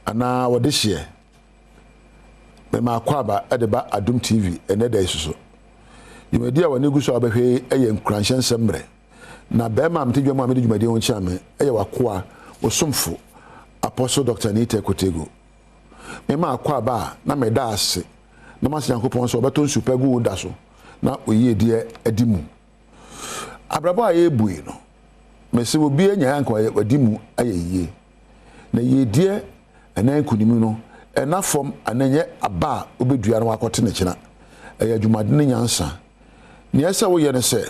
ana wode hye me ma kwaba e de ba Adom TV ene da isuso yimedi a wani guso abehwe eye Nkuranhyensem mre na be ma mtedwa mu amede dwumadi won chiame eye wakoa osomfo Apostle Dr. Nite Kotego me ma kwaba na me da ase na mas Yankopon so obeto nsupagu da so na oyi de adimu abrabo aye bui no me se obi anya anka wadimu ayeye na yedie ena nkunimi no ena fom ananye aba obedua no wakote ne kina eye adwumade ne nyansa ne esa wo ye ne se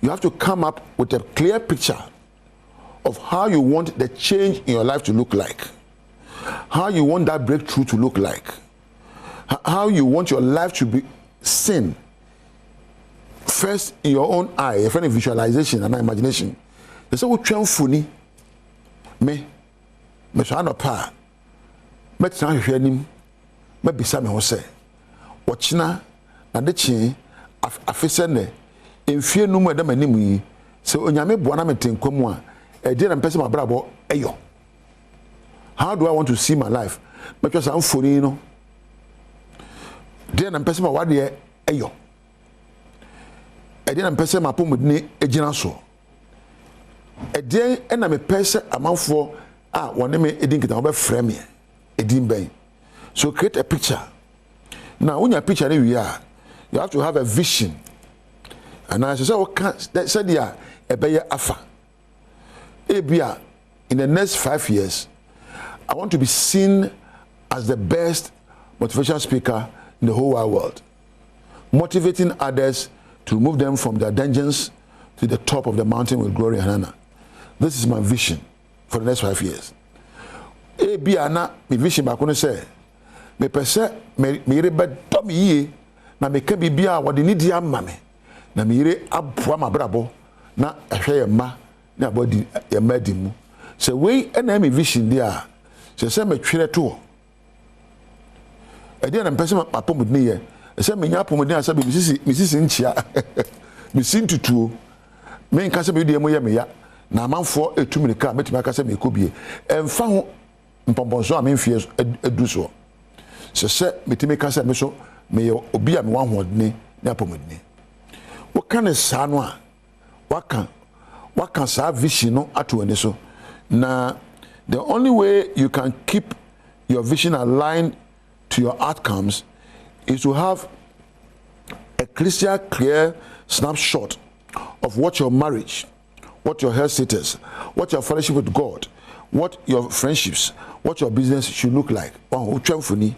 you have to come up with a clear picture of how you want the change in your life to look like, how you want that breakthrough to look like, how you want your life to be seen first in your own eye, a kind of visualization and imagination. They say, "What funny me so anopa me tena hwehwe nim me bisa me ho se wochina na de chi afese ne emfie num edam anim yi se onyame boa na metenkwam a edi na mpese mabrabo eyo. How do I want to see my life? Me twa san foni no de na mpese ma wade eyo edi na mpese ma pomudini egina so edi na me pese amanfo a wone me edi nkita obe frame me edi ben. So create a picture. Now when you picture you have to have a vision. And as I said here, ebeye afa ebia in the next 5 years I want to be seen as the best motivational speaker in the whole wide world, motivating others to move them from their dungeons to the top of the mountain with glory and honor. This is my vision for the next 5 years. Ebia na my vision ba kono say me pese me rebe dom yi na me ka bibia wode ni dia ma me na me yire aboa mabrabo na ehwe ma na body ya madimu se we na me vision dia se me twere to e dia na mpese mapomudni ye se me nya pomudni asa be misisi nchia misin tutuo me nka se be dia mo ye me ya na amanfo etumirika metimi aka se me ekobie emfa ho mpombonso a me mfie eduso se metimi ka se me so me obi a me wan hodne na pomudni what kind of sanwa what can sa vision no ato ani so na the only way you can keep your vision aligned to your outcomes is to have a crystal clear snapshot of what your marriage, what your health status, what your fellowship with God, what your friendships, what your business should look like. Oh, twamfuni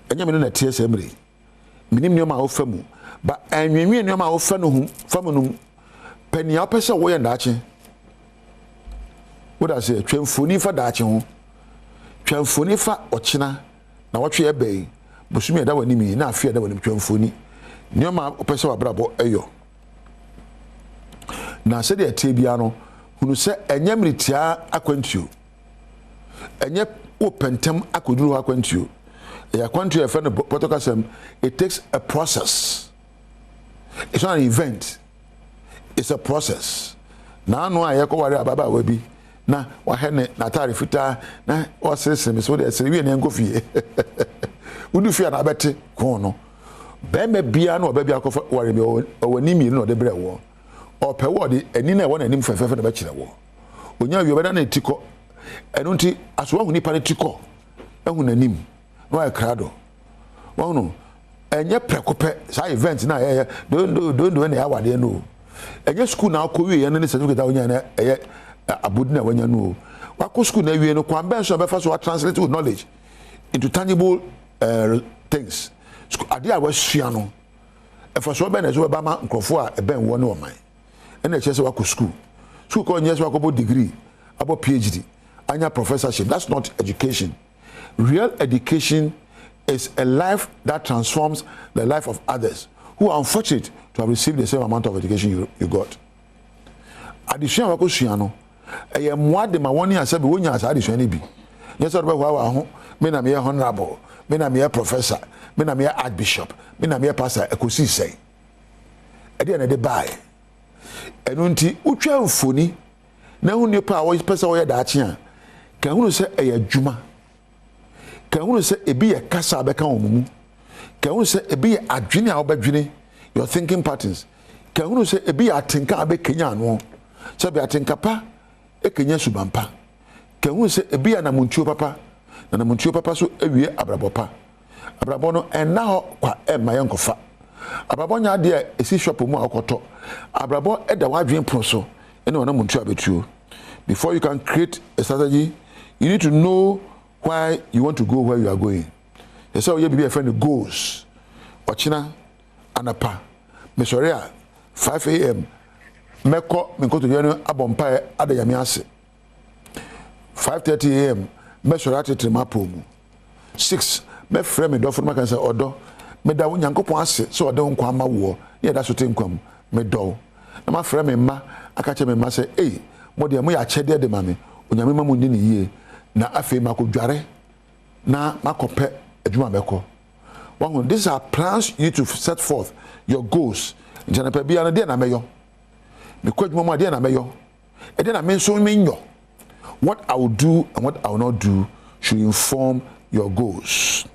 enya me na tie semre minim nyoma ofamu ba anwenwe nyoma ofanu hum famunum pania opese wo ye ndaache what I say twamfuni fa daache ho twamfuni fa ochina na wotwe ebe busumi da wani mi na afia da wani twamfuni nyoma opese wabrabo eyo na se de tie bia no hunu se enyamritia akwantuo enye opentem akoduru akwantuo ya kwantuo e fa no protocol. It takes a process. It's not an event. It's a process. Na no aye ko ware ababa wabi na wa hene na tare fita na o seseme so de sere wi na nkofie udu fia na bete ko no be me bia na oba bia ko ware bi o wani mi no de bre wo o pe wo de ani na wo na nim fefefe na ba kire wo onya wi obeda na tiko enu nti aso hu nipa na tiko ehu na nim no e krado wo no enye prekope sa event na ye do na awade no enye school na akowie ye ne certificate onya na eye abudi na wanya no wako school na wie no kwambe so be fa so translate with knowledge into tangible things ade a wasua no e fa so be na so be ba ma nkrofo a ben wo ne oman e na chese wako school ko nyese wako bo degree abo PhD anya professorship. That's not education. Real education is a life that transforms the life of others who are unfortunate to have received the same amount of education you got. Addition wako sua no eye mwa de ma woni asa be wonya asa addition ni bi. Yes or be wa ho me na me honorable, me na me professor, me na me archbishop, me na me pastor ekosi sei. E de na de buy. Enu nti utwa mfoni na hu nipa a wo pesa wo ye da ache a ka hu no se eye adwuma Ka hu say ebi ye kasa abeka omumu. Ka hu say ebi ye adwene a obadwene, your thinking patterns. Ka hu say ebi ye atenka abekenya ano. Se be atenka pa ekenya subampa. Ka hu say ebi ye namuntuo papa. Na namuntuo papa so ewie abrabo pa. Abrabo no enna ho kwa emma yenkofa. Abrabo nya de esi shop mu akoto. Abrabo eda wadwen pro so ene wona namuntuo abetuo. Before you can create a strategy, you need to know why you want to go where you are going. You say, you be a friend goals. Ochina anapa. Mesoria 5 a.m. Meko to yenu abompa ada yami ase. 5:30 a.m. Mesoria tete mapomu. 6 me frame me do for maka say odo. Me da wo nyankopon ase so odo nkwa ma wo. Ye da so te nkwam me do. Na ma frame me ma aka che me ma say, "Eh, mo de mo ya chede de ma me. Onyame ma mo ndi ne yie." Na afi makodware na makope adwuma beko. One, these are plans you need to set forth your goals. Njana pe bia na de na meyo. Me kwadwuma mo de na meyo. E de na me so menyo. What I will do and what I will not do should inform your goals.